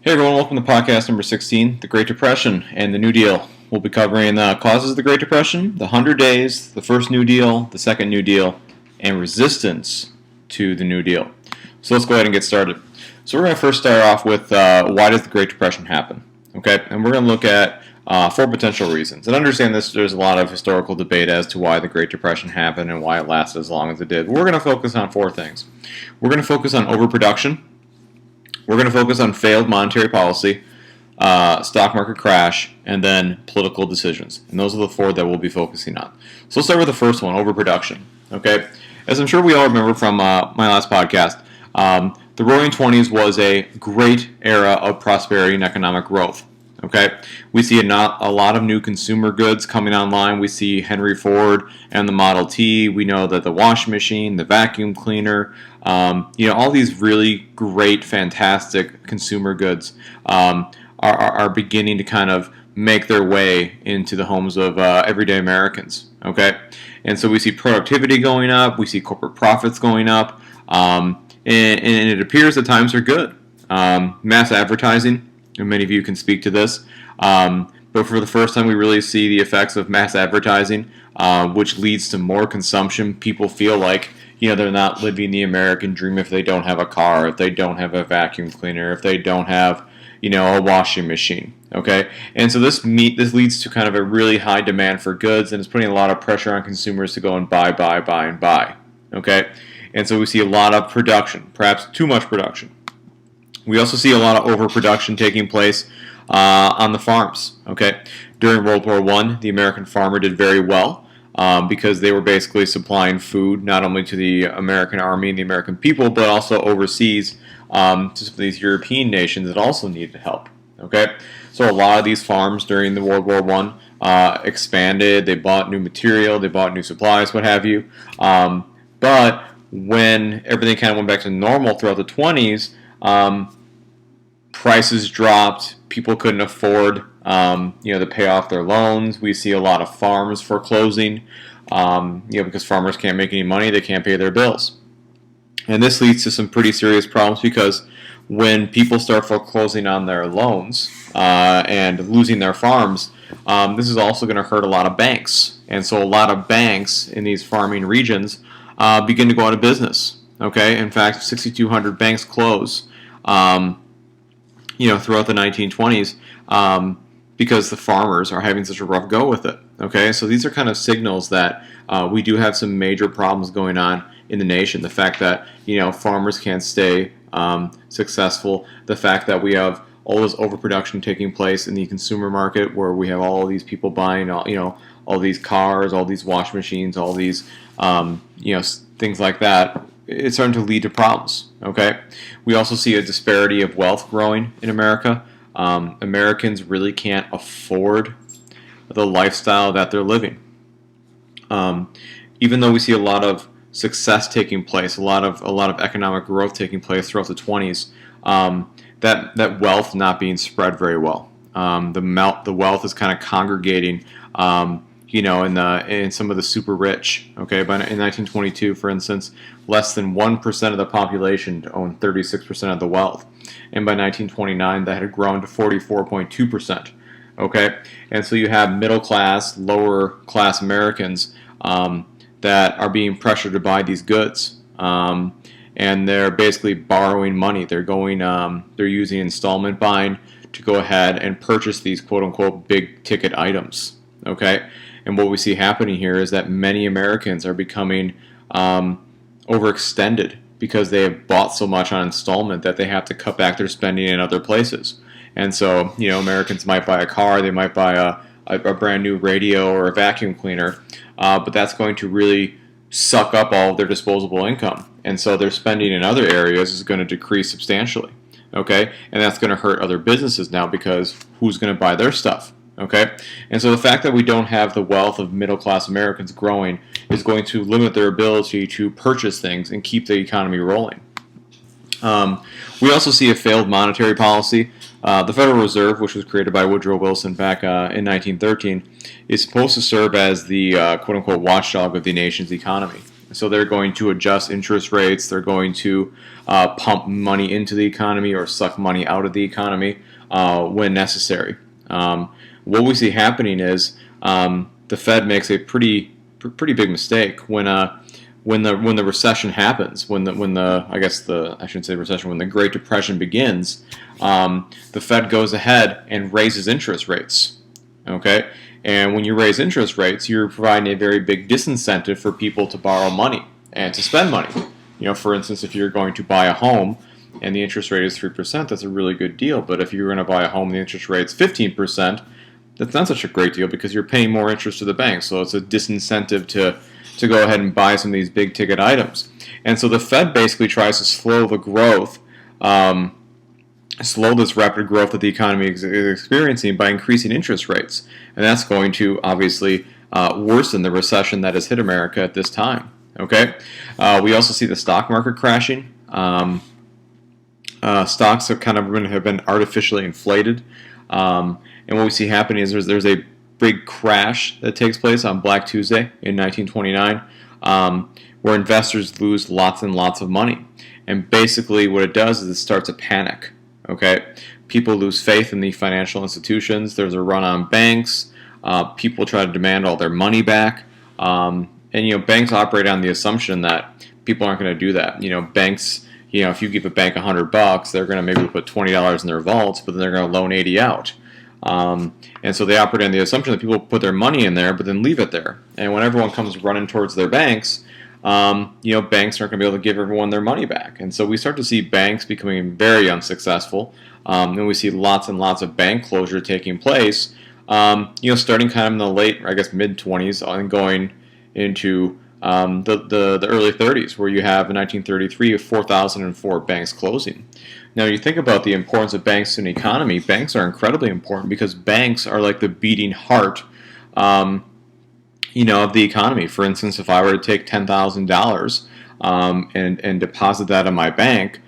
Hey everyone, welcome to podcast number 16, The Great Depression and the New Deal. We'll be covering the causes of the Great Depression, the 100 days, the first New Deal, the second New Deal, and resistance to the New Deal. So let's go ahead and get started. So we're going to first start off with why does the Great Depression happen? Okay, and we're going to look at four potential reasons. And understand this, there's a lot of historical debate as to why the Great Depression happened and why it lasted as long as it did. We're going to focus on four things. We're going to focus on overproduction. We're going to focus on failed monetary policy, stock market crash, and then political decisions. And those are the four that we'll be focusing on. So let's start with the first one, overproduction. Okay, as I'm sure we all remember from my last podcast, the Roaring '20s was a great era of prosperity and economic growth. Okay, we see a lot of new consumer goods coming online. We see Henry Ford and the Model T. We know that the washing machine, the vacuum cleaner, all these really great, fantastic consumer goods are beginning to kind of make their way into the homes of everyday Americans. Okay, and so we see productivity going up. We see corporate profits going up, and it appears that times are good. Mass advertising. And many of you can speak to this, but for the first time we really see the effects of mass advertising, which leads to more consumption. People feel like they're not living the American dream if they don't have a car, if they don't have a vacuum cleaner, if they don't have a washing machine. Okay, and so this leads to kind of a really high demand for goods, and it's putting a lot of pressure on consumers to go and buy. Okay, and so we see a lot of production, perhaps too much production. We also see a lot of overproduction taking place on the farms. Okay, during World War I, the American farmer did very well because they were basically supplying food not only to the American army and the American people, but also overseas to some of these European nations that also needed help. Okay, so a lot of these farms during the World War I expanded. They bought new material, they bought new supplies, what have you. But when everything kind of went back to normal throughout the 20s, prices dropped. People couldn't afford, to pay off their loans. We see a lot of farms foreclosing, because farmers can't make any money. They can't pay their bills, and this leads to some pretty serious problems because when people start foreclosing on their loans and losing their farms, this is also going to hurt a lot of banks, and so a lot of banks in these farming regions begin to go out of business. Okay, in fact, 6,200 banks close. Throughout the 1920s, because the farmers are having such a rough go with it. Okay, so these are kind of signals that we do have some major problems going on in the nation. The fact that farmers can't stay successful. The fact that we have all this overproduction taking place in the consumer market, where we have all these people buying all these cars, all these washing machines, all these things like that. It's starting to lead to problems. Okay, we also see a disparity of wealth growing in America. Americans really can't afford the lifestyle that they're living. Even though we see a lot of success taking place, a lot of economic growth taking place throughout the 20s, that wealth not being spread very well. The wealth is kind of congregating. In some of the super rich. Okay, but in 1922, for instance, less than 1% of the population owned 36% of the wealth, and by 1929, that had grown to 44.2%. Okay, and so you have middle class, lower class Americans that are being pressured to buy these goods, and they're basically borrowing money. They're using installment buying to go ahead and purchase these quote unquote big ticket items. Okay. And what we see happening here is that many Americans are becoming overextended because they have bought so much on installment that they have to cut back their spending in other places. And so, Americans might buy a car, they might buy a brand new radio or a vacuum cleaner, but that's going to really suck up all of their disposable income. And so their spending in other areas is going to decrease substantially. Okay, and that's going to hurt other businesses now because who's going to buy their stuff? Okay, and so the fact that we don't have the wealth of middle-class Americans growing is going to limit their ability to purchase things and keep the economy rolling. We also see a failed monetary policy. The Federal Reserve, which was created by Woodrow Wilson back in 1913, is supposed to serve as the quote-unquote watchdog of the nation's economy. So they're going to adjust interest rates. They're going to pump money into the economy or suck money out of the economy when necessary. What we see happening is the Fed makes a pretty big mistake when the recession happens. When the Great Depression begins, the Fed goes ahead and raises interest rates. Okay, and when you raise interest rates, you're providing a very big disincentive for people to borrow money and to spend money. For instance, if you're going to buy a home and the interest rate is 3%, that's a really good deal. But if you're going to buy a home and the interest rate's 15%, that's not such a great deal because you're paying more interest to the bank. So it's a disincentive to go ahead and buy some of these big ticket items. And so the Fed basically tries to slow the growth, slow this rapid growth that the economy is experiencing by increasing interest rates. And that's going to obviously worsen the recession that has hit America at this time. Okay, we also see the stock market crashing. Stocks have been artificially inflated. And what we see happening is there's a big crash that takes place on Black Tuesday in 1929, where investors lose lots and lots of money. And basically what it does is it starts a panic. Okay, people lose faith in the financial institutions. There's a run on banks. People try to demand all their money back. And banks operate on the assumption that people aren't going to do that. Banks, if you give a bank $100, they're going to maybe put $20 in their vaults, but then they're going to loan 80 out. And so they operate on the assumption that people put their money in there, but then leave it there. And when everyone comes running towards their banks, banks aren't going to be able to give everyone their money back. And so we start to see banks becoming very unsuccessful. And we see lots and lots of bank closure taking place, starting kind of in the late, mid-20s and going into the early 30s, where you have in 1933 4,004 banks closing. Now, you think about the importance of banks to an economy. Banks are incredibly important because banks are like the beating heart, of the economy. For instance, if I were to take $10,000 and deposit that in my bank,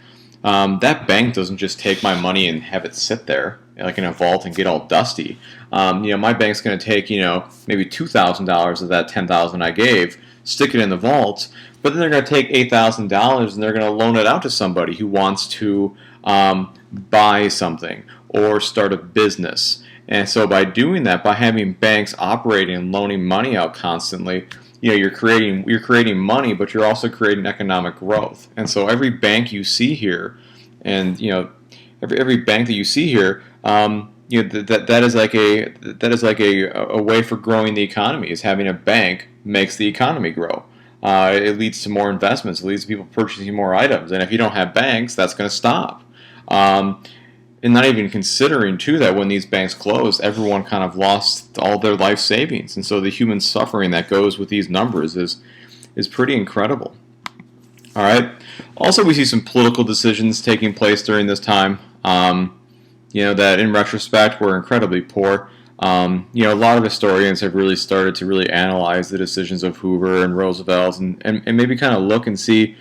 that bank doesn't just take my money and have it sit there like in a vault and get all dusty. My bank's going to take maybe $2,000 of that $10,000 I gave, stick it in the vault, but then they're going to take $8,000 and they're going to loan it out to somebody who wants to buy something or start a business. And so by doing that, by having banks operating and loaning money out constantly, you're creating money, but you're also creating economic growth. And so every bank you see here, and every bank that you see here, that is like a way for growing the economy. Is having a bank makes the economy grow. It leads to more investments. It leads to people purchasing more items. And if you don't have banks, that's going to stop. And not even considering, too, that when these banks closed, everyone kind of lost all their life savings. And so the human suffering that goes with these numbers is pretty incredible. All right. Also, we see some political decisions taking place during this time, that in retrospect were incredibly poor. A lot of historians have really started to really analyze the decisions of Hoover and Roosevelt and maybe kind of look and see,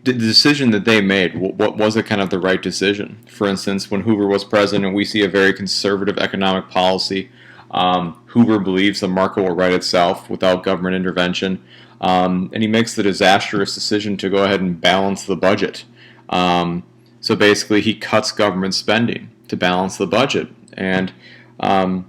the decision that they made, what was it kind of the right decision? For instance, when Hoover was president, we see a very conservative economic policy. Hoover believes the market will right itself without government intervention. And he makes the disastrous decision to go ahead and balance the budget. So basically, he cuts government spending to balance the budget. And, I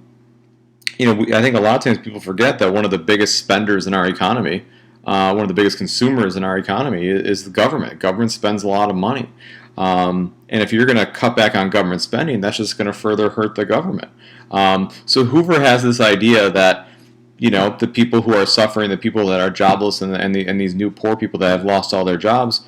think a lot of times people forget that one of the biggest spenders in our economy, one of the biggest consumers in our economy is the government. Government spends a lot of money. And if you're going to cut back on government spending, that's just going to further hurt the government. So Hoover has this idea that, the people who are suffering, the people that are jobless, and these new poor people that have lost all their jobs,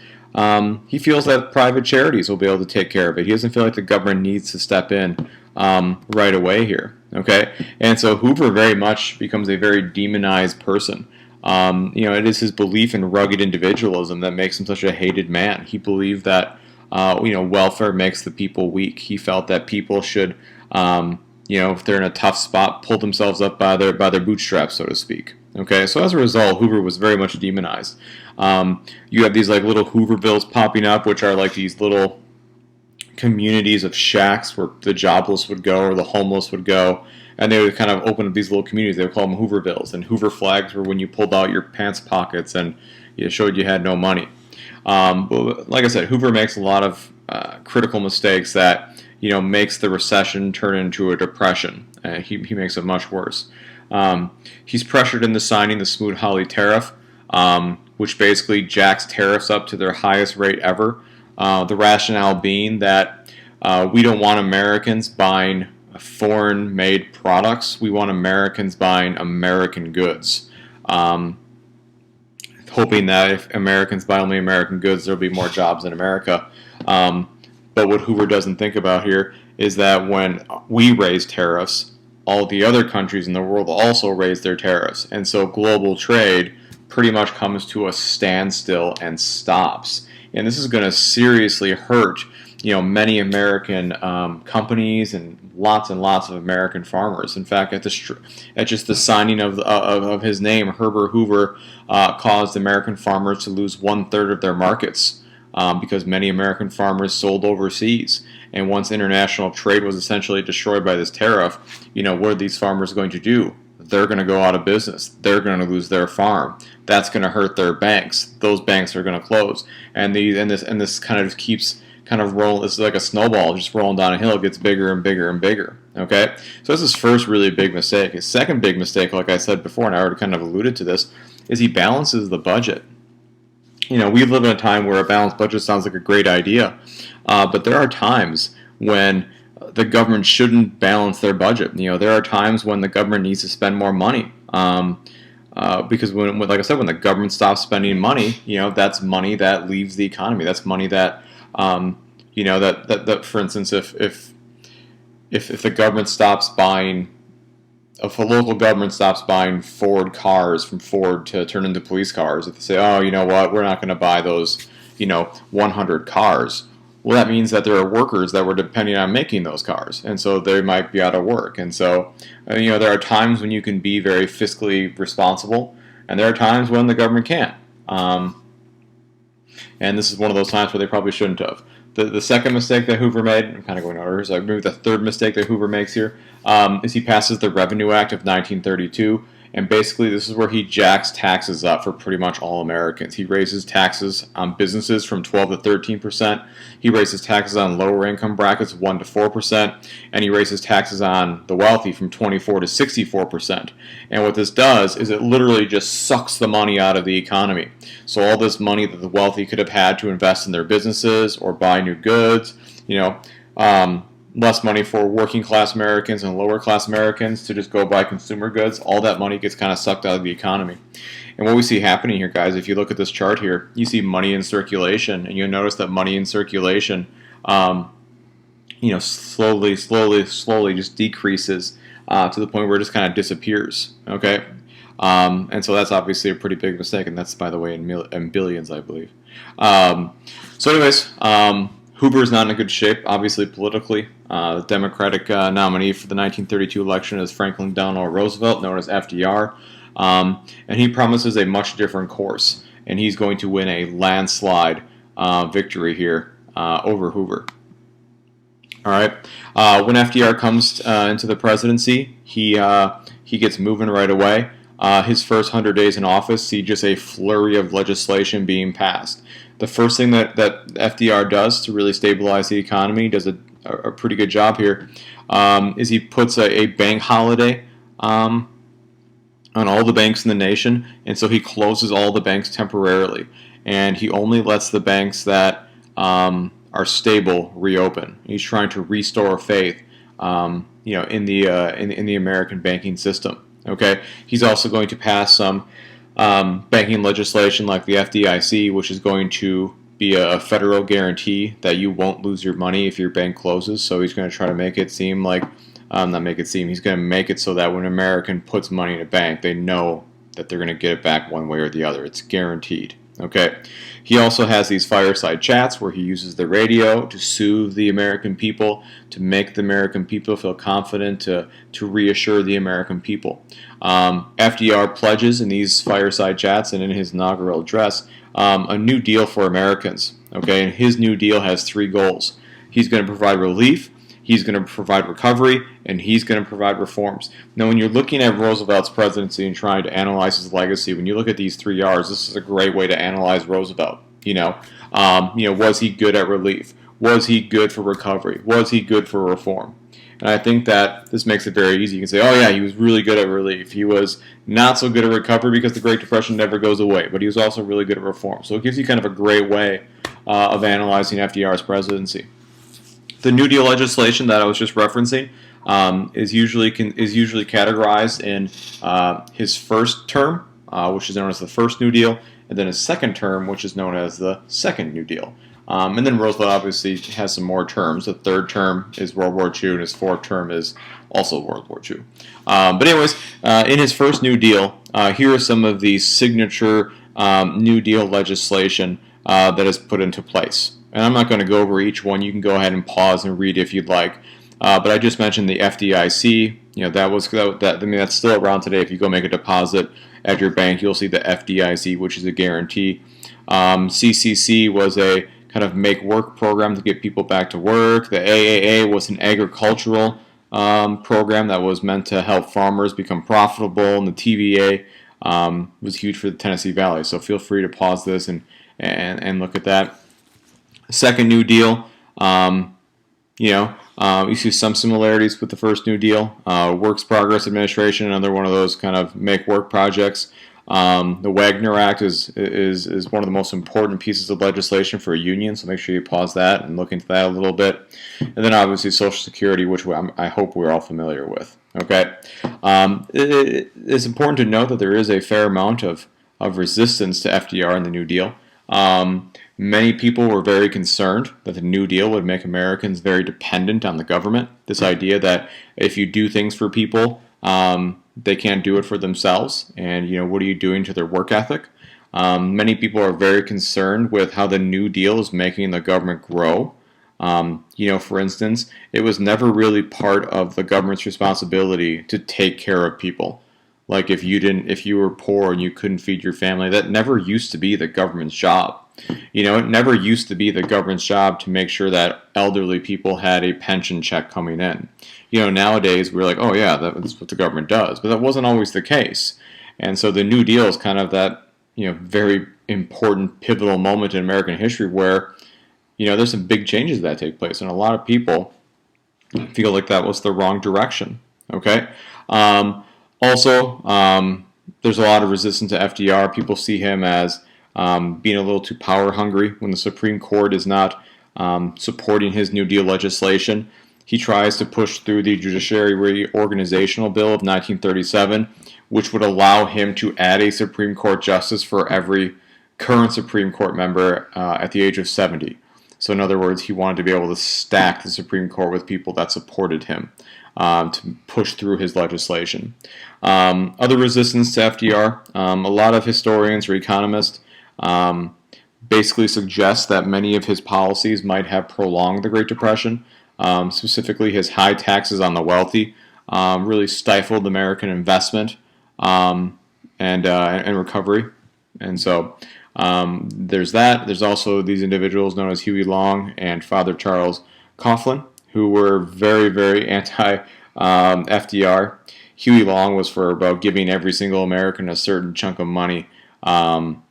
he feels that private charities will be able to take care of it. He doesn't feel like the government needs to step in right away here. Okay, and so Hoover very much becomes a very demonized person. It is his belief in rugged individualism that makes him such a hated man. He believed that welfare makes the people weak. He felt that people should, if they're in a tough spot, pull themselves up by their bootstraps, so to speak. Okay, so as a result, Hoover was very much demonized. You have these like little Hoovervilles popping up, which are like these little communities of shacks where the jobless would go or the homeless would go, and they would kind of open up these little communities. They would call them Hoovervilles, and Hoover flags were when you pulled out your pants pockets and you showed you had no money. But like I said, Hoover makes a lot of critical mistakes that makes the recession turn into a depression. He makes it much worse. He's pressured into signing the Smoot-Hawley tariff, which basically jacks tariffs up to their highest rate ever. The rationale being that we don't want Americans buying foreign-made products. We want Americans buying American goods. Hoping that if Americans buy only American goods, there'll be more jobs in America. But what Hoover doesn't think about here is that when we raise tariffs, all the other countries in the world also raise their tariffs. And so global trade pretty much comes to a standstill and stops. And this is going to seriously hurt many American companies and lots of American farmers. In fact, at just the signing of his name, Herbert Hoover caused American farmers to lose 1/3 of their markets because many American farmers sold overseas. And once international trade was essentially destroyed by this tariff, what are these farmers going to do? They're going to go out of business. They're going to lose their farm. That's going to hurt their banks. Those banks are going to close. And this kind of keeps rolling. This is like a snowball just rolling down a hill. It gets bigger and bigger and bigger. Okay? So that's his first really big mistake. His second big mistake, like I said before, and I already kind of alluded to this, is he balances the budget. We live in a time where a balanced budget sounds like a great idea, but there are times when the government shouldn't balance their budget. There are times when the government needs to spend more money. Because like I said, when the government stops spending money, that's money that leaves the economy. That's money that, that for instance, if the government stops buying, if a local government stops buying Ford cars from Ford to turn into police cars, if they say, oh, you know what, we're not going to buy those, 100 cars. Well, that means that there are workers that were depending on making those cars, and so they might be out of work. And so, there are times when you can be very fiscally responsible, and there are times when the government can't. And this is one of those times where they probably shouldn't have. The second mistake that Hoover made, I'm kind of going over, so maybe the third mistake that Hoover makes here, is he passes the Revenue Act of 1932. And basically, this is where he jacks taxes up for pretty much all Americans. He raises taxes on businesses from 12 to 13%. He raises taxes on lower income brackets 1 to 4%. And he raises taxes on the wealthy from 24 to 64%. And what this does is it literally just sucks the money out of the economy. So all this money that the wealthy could have had to invest in their businesses or buy new goods, less money for working class Americans and lower class Americans to just go buy consumer goods, all that money gets kind of sucked out of the economy. And what we see happening here, guys, if you look at this chart here, you see money in circulation, and you'll notice that money in circulation, slowly just decreases to the point where it just kind of disappears, okay? And so that's obviously a pretty big mistake, and that's, by the way, in billions, I believe. So anyways, Hoover is not in a good shape, obviously, politically. The Democratic nominee for the 1932 election is Franklin Delano Roosevelt, known as FDR. And he promises a much different course. And he's going to win a landslide victory here over Hoover. All right. When FDR comes into the presidency, he gets moving right away. His first 100 days in office see just a flurry of legislation being passed. The first thing that FDR does to really stabilize the economy, does a pretty good job here, is he puts a bank holiday on all the banks in the nation, and so he closes all the banks temporarily, and he only lets the banks that are stable reopen. He's trying to restore faith, in the American banking system. Okay, he's also going to pass some banking legislation like the FDIC, which is going to be a federal guarantee that you won't lose your money if your bank closes. So he's going to try to make it seem like, he's going to make it so that when an American puts money in a bank, they know that they're going to get it back one way or the other. It's guaranteed. Okay. He also has these fireside chats where he uses the radio to soothe the American people, to make the American people feel confident, to reassure the American people. FDR pledges in these fireside chats and in his inaugural address a new deal for Americans. Okay, and his new deal has 3 goals. He's going to provide relief. he's going to provide recovery, and he's going to provide reforms. Now, when you're looking at Roosevelt's presidency and trying to analyze his legacy, when you look at these 3 R's, this is a great way to analyze Roosevelt. Was he good at relief? Was he good for recovery? Was he good for reform? And I think that this makes it very easy. You can say, oh yeah, he was really good at relief. He was not so good at recovery because the Great Depression never goes away, but he was also really good at reform. So it gives you kind of a great way of analyzing FDR's presidency. The New Deal legislation that I was just referencing is usually categorized in his first term, which is known as the first New Deal, and then his second term, which is known as the second New Deal. And then Roosevelt obviously has some more terms. The third term is World War II, and his fourth term is also World War II. But anyways, in his first New Deal, here are some of the signature New Deal legislation that is put into place. And I'm not going to go over each one. You can go ahead and pause and read if you'd like. But I just mentioned the FDIC. That's still around today. If you go make a deposit at your bank, you'll see the FDIC, which is a guarantee. CCC was a kind of make work program to get people back to work. The AAA was an agricultural program that was meant to help farmers become profitable, and the TVA was huge for the Tennessee Valley. So feel free to pause this and look at that. Second New Deal, you see some similarities with the first New Deal. Works Progress Administration, another one of those kind of make work projects. The Wagner Act is one of the most important pieces of legislation for a union, so make sure you pause that and look into that a little bit. And then obviously Social Security, which I hope we're all familiar with. Okay, it's important to note that there is a fair amount of resistance to FDR and the New Deal. Many people were very concerned that the New Deal would make Americans very dependent on the government. This idea that if you do things for people, they can't do it for themselves, and what are you doing to their work ethic? Many people are very concerned with how the New Deal is making the government grow. For instance, it was never really part of the government's responsibility to take care of people. Like if you were poor and you couldn't feed your family, that never used to be the government's job. It never used to be the government's job to make sure that elderly people had a pension check coming in. Nowadays we're like, oh yeah, that's what the government does, but that wasn't always the case. And so the New Deal is kind of that, very important pivotal moment in American history where, there's some big changes that take place, and a lot of people feel like that was the wrong direction. Okay. Also, there's a lot of resistance to FDR. People see him as being a little too power hungry when the Supreme Court is not supporting his New Deal legislation. He tries to push through the Judiciary Reorganizational Bill of 1937, which would allow him to add a Supreme Court justice for every current Supreme Court member at the age of 70. So in other words, he wanted to be able to stack the Supreme Court with people that supported him to push through his legislation. Other resistance to FDR, a lot of historians or economists basically suggest that many of his policies might have prolonged the Great Depression. Specifically, his high taxes on the wealthy really stifled American investment and recovery. And so there's that. There's also these individuals known as Huey Long and Father Charles Coughlin, who were very, very anti-FDR. Huey Long was for about giving every single American a certain chunk of money and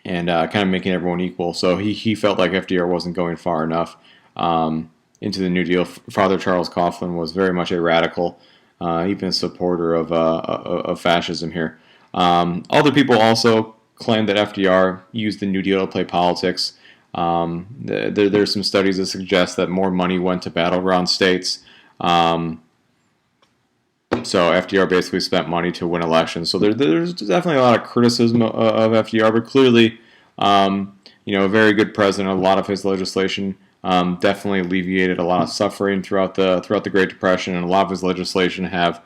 kind of making everyone equal. So he felt like FDR wasn't going far enough into the New Deal. Father Charles Coughlin was very much a radical, even a supporter of fascism here. Other people also claim that FDR used the New Deal to play politics. There's some studies that suggest that more money went to battleground states. So FDR basically spent money to win elections. So there's definitely a lot of criticism of FDR, but clearly, a very good president. A lot of his legislation definitely alleviated a lot of suffering throughout the Great Depression, and a lot of his legislation have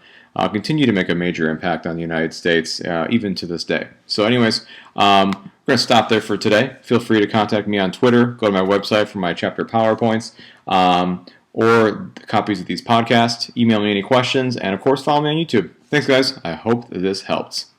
continued to make a major impact on the United States even to this day. So anyways, we're going to stop there for today. Feel free to contact me on Twitter. Go to my website for my chapter PowerPoints or copies of these podcasts. Email me any questions, and of course follow me on YouTube. Thanks guys. I hope that this helps.